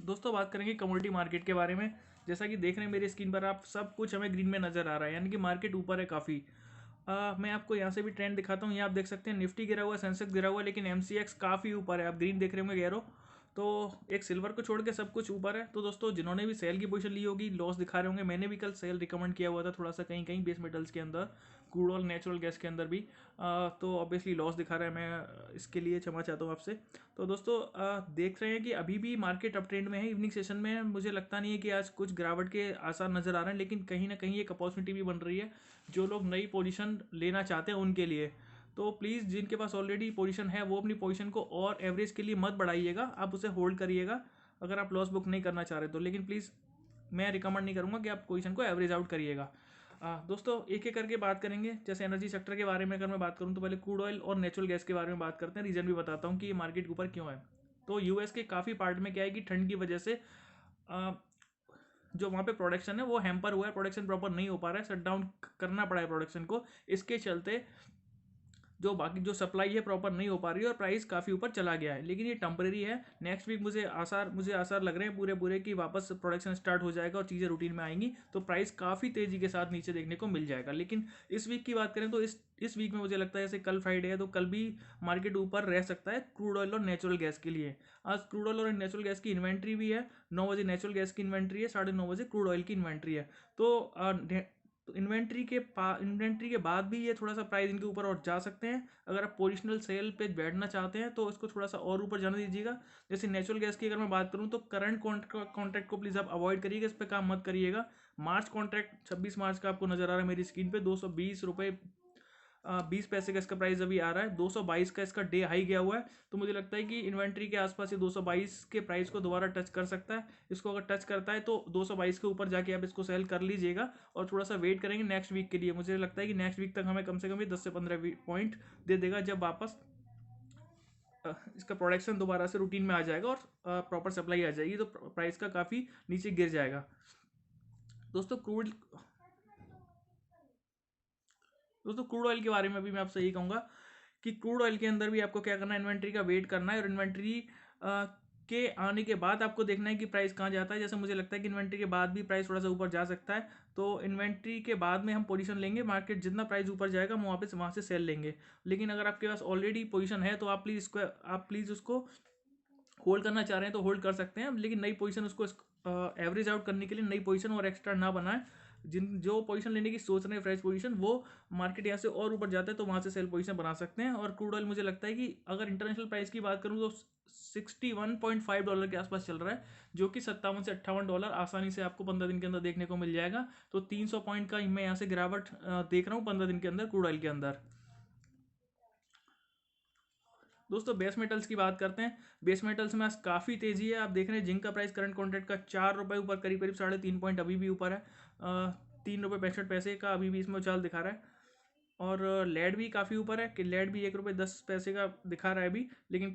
दोस्तों बात करेंगे कमोडिटी मार्केट के बारे में। जैसा कि देख रहे हैं मेरी स्क्रीन पर आप, सब कुछ हमें ग्रीन में नज़र आ रहा है, यानी कि मार्केट ऊपर है काफ़ी। मैं आपको यहाँ से भी ट्रेंड दिखाता हूँ। यहाँ आप देख सकते हैं निफ्टी गिरा हुआ है, सेंसेक्स गिरा हुआ है, लेकिन एमसीएक्स काफ़ी ऊपर है। आप ग्रीन देख रहे होंगे गैरो। तो एक सिल्वर को छोड़ के सब कुछ ऊपर है। तो दोस्तों जिन्होंने भी सेल की पोजीशन ली होगी लॉस दिखा रहे होंगे। मैंने भी कल सेल रिकमेंड किया हुआ था थोड़ा सा, कहीं कहीं बेस मेटल्स के अंदर, क्रूड ऑयल, नेचुरल गैस के अंदर भी। तो ऑब्वियसली लॉस दिखा रहा है, मैं इसके लिए क्षमा चाहता हूँ आपसे। तो दोस्तों देख रहे हैं कि अभी भी मार्केट अप ट्रेंड में है। इवनिंग सेशन में मुझे लगता नहीं है कि आज कुछ गिरावट के आसार नज़र आ रहे हैं, लेकिन कहीं ना कहीं एक अपॉर्चुनिटी भी बन रही है जो लोग नई पोजीशन लेना चाहते हैं उनके लिए। तो प्लीज़ जिनके पास ऑलरेडी पोजीशन है वो अपनी पोजीशन को और एवरेज के लिए मत बढ़ाइएगा, आप उसे होल्ड करिएगा अगर आप लॉस बुक नहीं करना चाह रहे तो। लेकिन प्लीज़ मैं रिकमेंड नहीं करूँगा कि आप पोजीशन को एवरेज आउट करिएगा। दोस्तों एक एक करके बात करेंगे। जैसे एनर्जी सेक्टर के बारे में अगर मैं बात करूँ तो पहले क्रूड ऑयल और नेचुरल गैस के बारे में बात करते हैं। रीज़न भी बताता हूँ कि ये मार्केट ऊपर क्यों है। तो यूएस के काफ़ी पार्ट में क्या है कि ठंड की वजह से जो वहाँ पे प्रोडक्शन है वो हैम्पर हुआ है, प्रोडक्शन प्रॉपर नहीं हो पा रहा है, शट डाउन करना पड़ा है प्रोडक्शन को। इसके चलते जो बाकी जो सप्लाई है प्रॉपर नहीं हो पा रही है और प्राइस काफ़ी ऊपर चला गया है। लेकिन ये टेम्परेरी है। नेक्स्ट वीक मुझे आसार लग रहे हैं पूरे पूरे कि वापस प्रोडक्शन स्टार्ट हो जाएगा और चीज़ें रूटीन में आएंगी, तो प्राइस काफ़ी तेज़ी के साथ नीचे देखने को मिल जाएगा। लेकिन इस वीक की बात करें तो इस वीक में मुझे लगता है जैसे कल फ्राइडे है तो कल भी मार्केट ऊपर रह सकता है क्रूड ऑयल और नेचुरल गैस के लिए। आज क्रूड ऑयल और नेचुरल गैस की इन्वेंट्री भी है। 9 बजे नेचुरल गैस की इन्वेंट्री है, 9:30 बजे क्रूड ऑयल की इन्वेंट्री है। तो इन्वेंट्री के बाद भी ये थोड़ा सा प्राइस इनके ऊपर और जा सकते हैं। अगर आप पोजिशनल सेल पे बैठना चाहते हैं तो इसको थोड़ा सा और ऊपर जाने दीजिएगा। जैसे नेचुरल गैस की अगर मैं बात करूं तो करंट कॉन्ट्रैक्ट को प्लीज़ आप अवॉइड करिएगा, इस पर काम मत करिएगा। मार्च कॉन्ट्रैक्ट 26 मार्च का आपको नजर आ रहा है मेरी स्क्रीन पे, 220 रुपये 20 पैसे का इसका प्राइस अभी आ रहा है। 222 का इसका डे हाई गया हुआ है। तो मुझे लगता है कि इन्वेंट्री के आसपास ये 222 के प्राइस को दोबारा टच कर सकता है। इसको अगर टच करता है तो 222 के ऊपर जाके आप इसको सेल कर लीजिएगा और थोड़ा सा वेट करेंगे नेक्स्ट वीक के लिए। मुझे लगता है कि नेक्स्ट वीक तक हमें कम से कम 10 से 15 पॉइंट दे देगा, जब वापस इसका प्रोडक्शन दोबारा से रूटीन में आ जाएगा और प्रॉपर सप्लाई आ जाएगी, तो प्राइस का काफ़ी नीचे गिर जाएगा। दोस्तों क्रूड ऑयल के बारे में भी मैं आपसे यही कहूँगा कि क्रूड ऑयल के अंदर भी आपको क्या करना है, इन्वेंट्री का वेट करना है और इन्वेंट्री के आने के बाद आपको देखना है कि प्राइस कहाँ जाता है। जैसे मुझे लगता है कि इन्वेंट्री के बाद भी प्राइस थोड़ा सा ऊपर जा सकता है, तो इन्वेंट्री के बाद में हम पोजीशन लेंगे। मार्केट जितना प्राइस ऊपर जाएगा हम वहाँ से सेल लेंगे। लेकिन अगर आपके पास ऑलरेडी पोजीशन है तो आप प्लीज़ उसको होल्ड करना चाह रहे हैं तो होल्ड कर सकते हैं, लेकिन नई पोजीशन उसको एवरेज आउट करने के लिए नई पोजीशन और एक्स्ट्रा ना बनाए। जो पोजीशन लेने की सोच रहे हैं फ्रेश पोजीशन, वो मार्केट यहाँ से और ऊपर जाता है तो वहाँ से सेल पोजीशन बना सकते हैं। और क्रूड ऑयल मुझे लगता है कि अगर इंटरनेशनल प्राइस की बात करूँ तो $61.5 के आसपास चल रहा है, जो कि $57 से $58 आसानी से आपको 15 दिन के अंदर देखने को मिल जाएगा। तो 300 पॉइंट का मैं यहाँ से गिरावट देख रहा हूँ 15 दिन के अंदर क्रूड ऑयल के अंदर। दोस्तों बेस मेटल्स की बात करते हैं। बेस मेटल्स में आज काफ़ी तेज़ी है। आप देख रहे हैं जिंक का प्राइस करंट कॉन्ट्रैक्ट का 4 रुपये ऊपर, करीब करीब 3.5 पॉइंट अभी भी ऊपर है। 3 रुपये 65 पैसे का अभी भी इसमें उछाल दिखा रहा है। और लेड भी काफ़ी ऊपर है कि लेड भी 1 रुपये 10 पैसे का दिखा रहा है अभी। लेकिन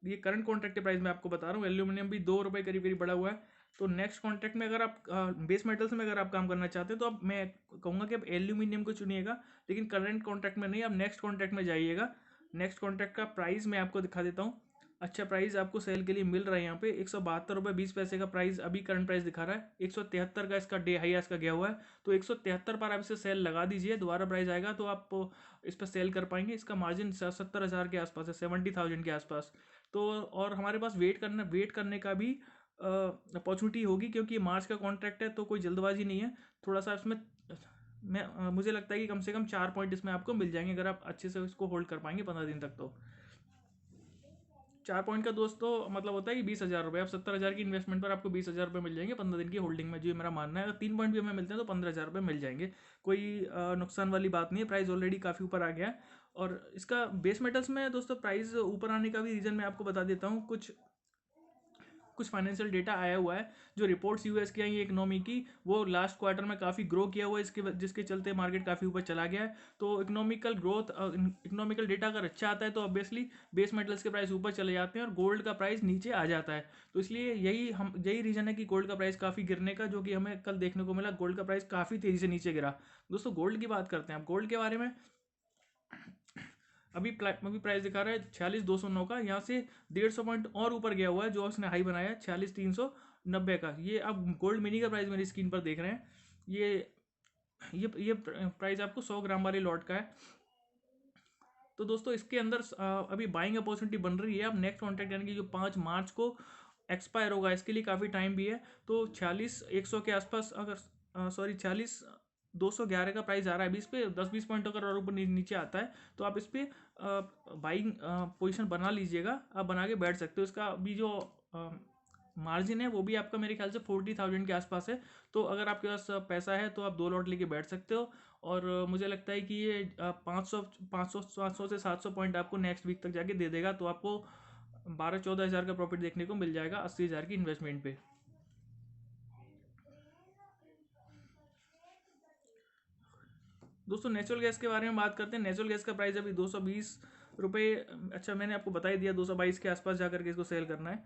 ये करंट कॉन्ट्रैक्ट के प्राइस में आपको बता रहा हूँ। एल्यूमिनियम भी 2 रुपये करीब करीब बढ़ा हुआ है। तो नेक्स्ट कॉन्ट्रैक्ट में अगर आप बेस मेटल्स में अगर आप काम करना चाहते हैं तो अब मैं कहूँगा कि आप एल्यूमिनियम को चुनिएगा, लेकिन करंट कॉन्ट्रैक्ट में नहीं, आप नेक्स्ट कॉन्ट्रैक्ट में जाइएगा। नेक्स्ट कॉन्ट्रैक्ट का प्राइस मैं आपको दिखा देता हूँ। अच्छा प्राइस आपको सेल के लिए मिल रहा है यहाँ पे 172 रुपये 20 पैसे का प्राइस अभी करंट प्राइस दिखा रहा है। 173 का इसका डे हाई आज का गया हुआ है। तो 173 पर आप इसे सेल लगा दीजिए, दोबारा प्राइस आएगा तो आप इस पर सेल कर पाएंगे। इसका मार्जिन 70,000 के आसपास है, 70,000 के आसपास। तो और हमारे पास वेट करने का भी अपॉर्चुनिटी होगी, क्योंकि मार्च का कॉन्ट्रैक्ट है तो कोई जल्दबाजी नहीं है। थोड़ा सा इसमें मुझे लगता है कि कम से कम 4 पॉइंट इसमें आपको मिल जाएंगे अगर आप अच्छे से इसको होल्ड कर पाएंगे 15 दिन तक। तो 4 पॉइंट का दोस्तों मतलब होता है कि 20,000 रुपये, आप 70,000 की इन्वेस्टमेंट पर आपको 20,000 रुपये मिल जाएंगे 15 दिन की होल्डिंग में, जो मेरा मानना है। अगर 3 पॉइंट भी हमें मिलते हैं तो 15,000 रुपये मिल जाएंगे। कोई नुकसान वाली बात नहीं है। प्राइस ऑलरेडी काफ़ी ऊपर आ गया है। और इसका बेस मेटल्स में दोस्तों प्राइस ऊपर आने का भी रीज़न मैं आपको बता देता हूँ। कुछ फाइनेंशियल डेटा आया हुआ है, जो रिपोर्ट्स यूएस की आई है इकोनॉमी की, वो लास्ट क्वार्टर में काफ़ी ग्रो किया हुआ है, जिसके चलते मार्केट काफ़ी ऊपर चला गया है। तो इकोनॉमिकल डेटा अगर अच्छा आता है तो ऑब्वियसली बेस मेटल्स के प्राइस ऊपर चले जाते हैं और गोल्ड का प्राइस नीचे आ जाता है। तो इसलिए यही रीज़न है कि गोल्ड का प्राइस काफ़ी गिरने का, जो कि हमें कल देखने को मिला। गोल्ड का प्राइस काफ़ी तेज़ी से नीचे गिरा। दोस्तों गोल्ड की बात करते हैं आप। गोल्ड के बारे में अभी प्राइस दिखा रहा है 46,209 का। यहाँ से 150 पॉइंट और ऊपर गया हुआ है, जो उसने हाई बनाया है 46,390 का। ये आप गोल्ड मिनी का प्राइस मेरी स्क्रीन पर देख रहे हैं। ये प्राइस आपको 100 ग्राम वाले लॉट का है। तो दोस्तों इसके अंदर अभी बाइंग अपॉर्चुनिटी बन रही है। अब नेक्स्ट कॉन्ट्रैक्ट यानी कि जो 5 मार्च को एक्सपायर होगा, इसके लिए काफ़ी टाइम भी है। तो 46,100 के आसपास, अगर सॉरी 46,211 का प्राइस आ रहा है अभी। इस पर 10-20 पॉइंट अगर और ऊपर नीचे आता है तो आप इस पर बाइंग पोजिशन बना लीजिएगा, आप बना के बैठ सकते हो। इसका अभी जो मार्जिन है वो भी आपका मेरे ख्याल से 40,000 के आसपास है। तो अगर आपके पास पैसा है तो आप 2 लॉट लेके बैठ सकते हो। और मुझे लगता है कि ये 500 से 700 पॉइंट आपको नेक्स्ट वीक तक जाके दे देगा। तो आपको 12-14 हज़ार का प्रॉफिट देखने को मिल जाएगा 80 हज़ार की इन्वेस्टमेंट पे। दोस्तों नेचुरल गैस के बारे में बात करते हैं। नेचुरल गैस का प्राइस अभी 220 रुपये, अच्छा मैंने आपको बता ही दिया, 222 के आसपास जाकर के इसको सेल करना है।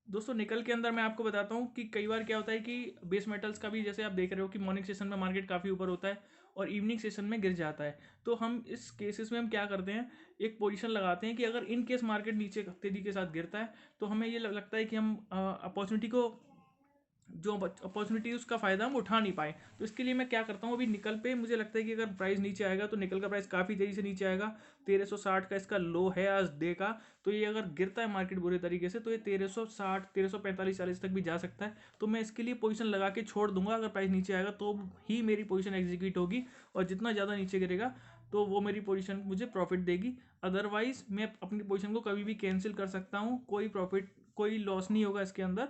दोस्तों निकल के अंदर मैं आपको बताता हूँ कि कई बार क्या होता है कि बेस मेटल्स का भी, जैसे आप देख रहे हो कि मॉर्निंग सेशन में मार्केट काफ़ी ऊपर होता है और इवनिंग सेशन में गिर जाता है। तो हम इस केसेस में हम क्या करते हैं, एक पोजीशन लगाते हैं कि अगर इन केस मार्केट नीचे तेजी के साथ गिरता है तो हमें ये लगता है कि हम अपॉर्चुनिटी को, जो अपॉर्चुनिटी उसका फ़ायदा हम उठा नहीं पाए। तो इसके लिए मैं क्या करता हूँ, अभी निकल पे मुझे लगता है कि अगर प्राइस नीचे आएगा तो निकल का प्राइस काफ़ी तेज़ी से नीचे आएगा। 1360 का इसका लो है आज डे का। तो ये अगर गिरता है मार्केट बुरे तरीके से तो ये 1360, 1345, 40 तक भी जा सकता है। तो मैं इसके लिए पोजीशन लगा के छोड़ दूंगा। अगर प्राइस नीचे आएगा तो ही मेरी पोजीशन एग्जीक्यूट होगी, और जितना ज़्यादा नीचे गिरेगा तो वो मेरी पोजीशन मुझे प्रॉफिट देगी। अदरवाइज मैं अपनी पोजीशन को कभी भी कैंसिल कर सकता हूँ, कोई प्रॉफिट कोई लॉस नहीं होगा इसके अंदर,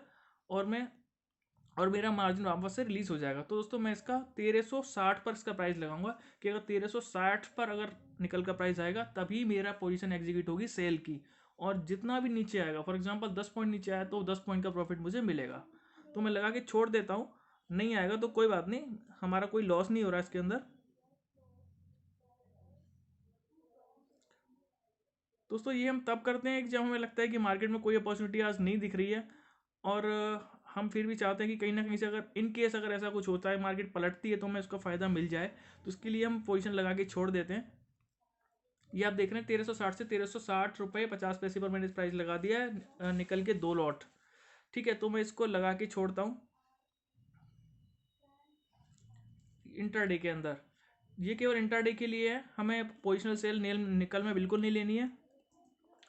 और मेरा मार्जिन वापस से रिलीज हो जाएगा। तो दोस्तों मैं इसका 1360 पर इसका प्राइस लगाऊंगा कि अगर 1360 पर अगर निकल का प्राइस आएगा तभी मेरा पोजीशन एग्जीक्यूट होगी सेल की। और जितना भी नीचे आएगा, फॉर एग्जांपल 10 पॉइंट नीचे आया तो 10 पॉइंट का प्रॉफिट मुझे मिलेगा। तो मैं लगा के छोड़ देता हूँ। नहीं आएगा तो कोई बात नहीं, हमारा कोई लॉस नहीं हो रहा इसके अंदर। दोस्तों ये हम तब करते हैं कि जब हमें लगता है कि मार्केट में कोई अपॉर्चुनिटी आज नहीं दिख रही है, और हम फिर भी चाहते हैं कि कहीं ना कहीं से अगर इन केस अगर ऐसा कुछ होता है, मार्केट पलटती है, तो हमें उसका फ़ायदा मिल जाए। तो इसके लिए हम पोजीशन लगा के छोड़ देते हैं। ये आप देख रहे हैं 1360 से 1360 रुपये 50 पैसे पर मैंने इस प्राइस लगा दिया है, निकल के 2 लॉट। ठीक है, तो मैं इसको लगा के छोड़ता हूँ इंट्राडे के अंदर। ये केवल इंट्राडे के लिए है, हमें पोजिशनल सेल निकल में बिल्कुल नहीं लेनी है।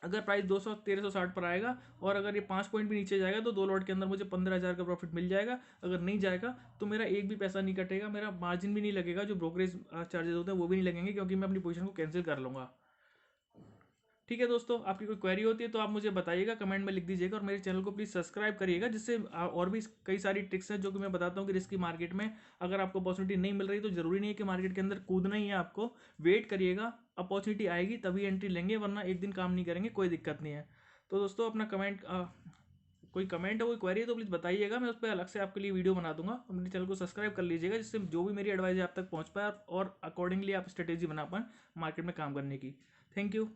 अगर प्राइस 1360 पर आएगा और अगर ये 5 पॉइंट भी नीचे जाएगा तो 2 लॉट के अंदर मुझे 15,000 का प्रॉफिट मिल जाएगा। अगर नहीं जाएगा तो मेरा एक भी पैसा नहीं कटेगा, मेरा मार्जिन भी नहीं लगेगा, जो ब्रोकरेज चार्जेस होते हैं वो भी नहीं लगेंगे, क्योंकि मैं अपनी पोजीशन को कैंसिल कर लूँगा। ठीक है दोस्तों, आपकी कोई क्वेरी होती है तो आप मुझे बताइएगा, कमेंट में लिख दीजिएगा, और मेरे चैनल को प्लीज़ सब्सक्राइब करिएगा, जिससे और भी कई सारी ट्रिक्स हैं जो कि मैं बताता हूँ कि रिस्की मार्केट में अगर आपको अपॉर्चुनिटी नहीं मिल रही तो ज़रूरी नहीं है कि मार्केट के अंदर कूदना ही है आपको। वेट करिएगा, अपॉर्चुनिटी आएगी तभी एंट्री लेंगे, वरना एक दिन काम नहीं करेंगे, कोई दिक्कत नहीं है। तो दोस्तों अपना कोई कमेंट है, कोई क्वेरी है तो प्लीज़ बताइएगा, मैं उस पर अलग से आपके लिए वीडियो बना दूंगा। अपने चैनल को सब्सक्राइब कर लीजिएगा, जिससे जो भी मेरी एडवाइस है आप तक पहुँच पाए और अकॉर्डिंगली आप स्ट्रेटेजी बना पाएँ मार्केट में काम करने की। Thank you.